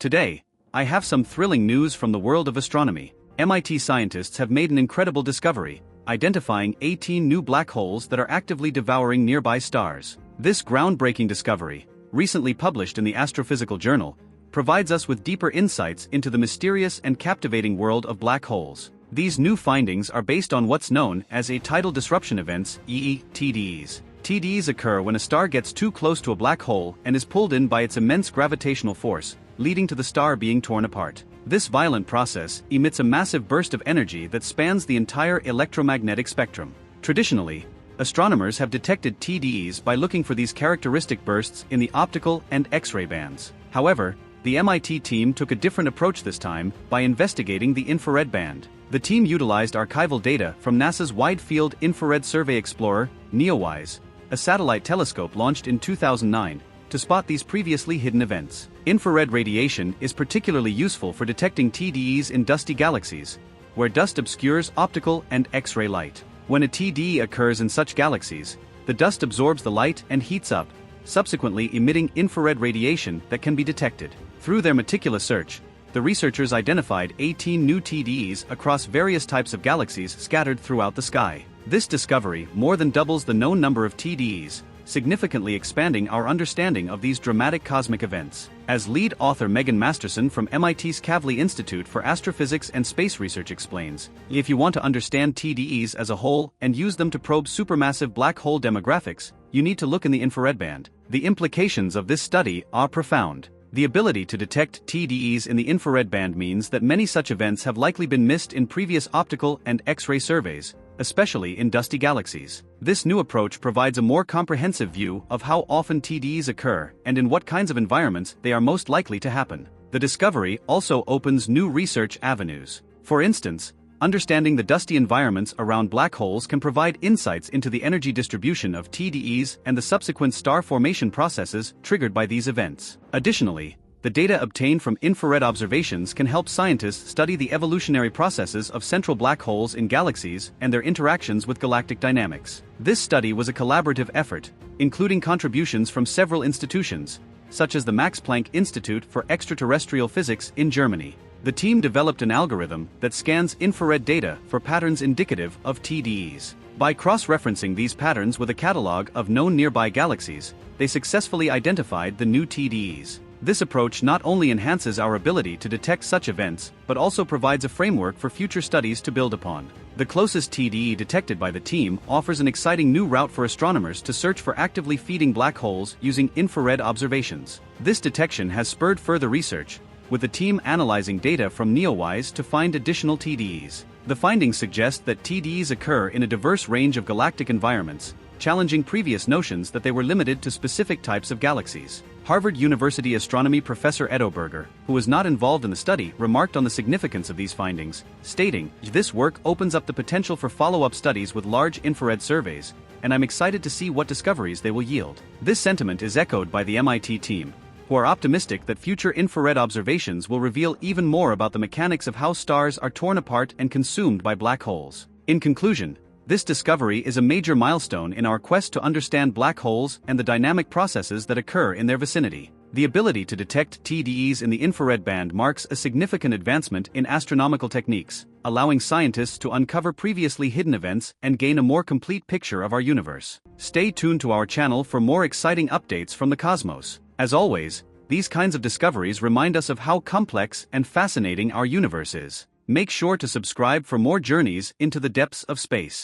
Today, I have some thrilling news from the world of astronomy. MIT scientists have made an incredible discovery, identifying 18 new black holes that are actively devouring nearby stars. This groundbreaking discovery, recently published in the Astrophysical Journal, provides us with deeper insights into the mysterious and captivating world of black holes. These new findings are based on what's known as a tidal disruption events, i.e., TDEs. TDEs occur when a star gets too close to a black hole and is pulled in by its immense gravitational force, leading to the star being torn apart. This violent process emits a massive burst of energy that spans the entire electromagnetic spectrum. Traditionally, astronomers have detected TDEs by looking for these characteristic bursts in the optical and X-ray bands. However, the MIT team took a different approach this time by investigating the infrared band. The team utilized archival data from NASA's Wide Field Infrared Survey Explorer, NEOWISE, a satellite telescope launched in 2009, to spot these previously hidden events. Infrared radiation is particularly useful for detecting TDEs in dusty galaxies, where dust obscures optical and X-ray light. When a TDE occurs in such galaxies, the dust absorbs the light and heats up, subsequently emitting infrared radiation that can be detected. Through their meticulous search, the researchers identified 18 new TDEs across various types of galaxies scattered throughout the sky. This discovery more than doubles the known number of TDEs, significantly expanding our understanding of these dramatic cosmic events. As lead author Megan Masterson from MIT's Kavli Institute for Astrophysics and Space Research explains, if you want to understand TDEs as a whole and use them to probe supermassive black hole demographics, you need to look in the infrared band. The implications of this study are profound. The ability to detect TDEs in the infrared band means that many such events have likely been missed in previous optical and X-ray surveys, especially in dusty galaxies. This new approach provides a more comprehensive view of how often TDEs occur and in what kinds of environments they are most likely to happen. The discovery also opens new research avenues. For instance, understanding the dusty environments around black holes can provide insights into the energy distribution of TDEs and the subsequent star formation processes triggered by these events. Additionally, the data obtained from infrared observations can help scientists study the evolutionary processes of central black holes in galaxies and their interactions with galactic dynamics. This study was a collaborative effort, including contributions from several institutions, such as the Max Planck Institute for Extraterrestrial Physics in Germany. The team developed an algorithm that scans infrared data for patterns indicative of TDEs. By cross-referencing these patterns with a catalog of known nearby galaxies, they successfully identified the new TDEs. This approach not only enhances our ability to detect such events, but also provides a framework for future studies to build upon. The closest TDE detected by the team offers an exciting new route for astronomers to search for actively feeding black holes using infrared observations. This detection has spurred further research, with the team analyzing data from NEOWISE to find additional TDEs. The findings suggest that TDEs occur in a diverse range of galactic environments, challenging previous notions that they were limited to specific types of galaxies. Harvard University astronomy professor Ed Oberger, who was not involved in the study, remarked on the significance of these findings, stating, "This work opens up the potential for follow-up studies with large infrared surveys, and I'm excited to see what discoveries they will yield." This sentiment is echoed by the MIT team, who are optimistic that future infrared observations will reveal even more about the mechanics of how stars are torn apart and consumed by black holes. In conclusion, this discovery is a major milestone in our quest to understand black holes and the dynamic processes that occur in their vicinity. The ability to detect TDEs in the infrared band marks a significant advancement in astronomical techniques, allowing scientists to uncover previously hidden events and gain a more complete picture of our universe. Stay tuned to our channel for more exciting updates from the cosmos. As always, these kinds of discoveries remind us of how complex and fascinating our universe is. Make sure to subscribe for more journeys into the depths of space.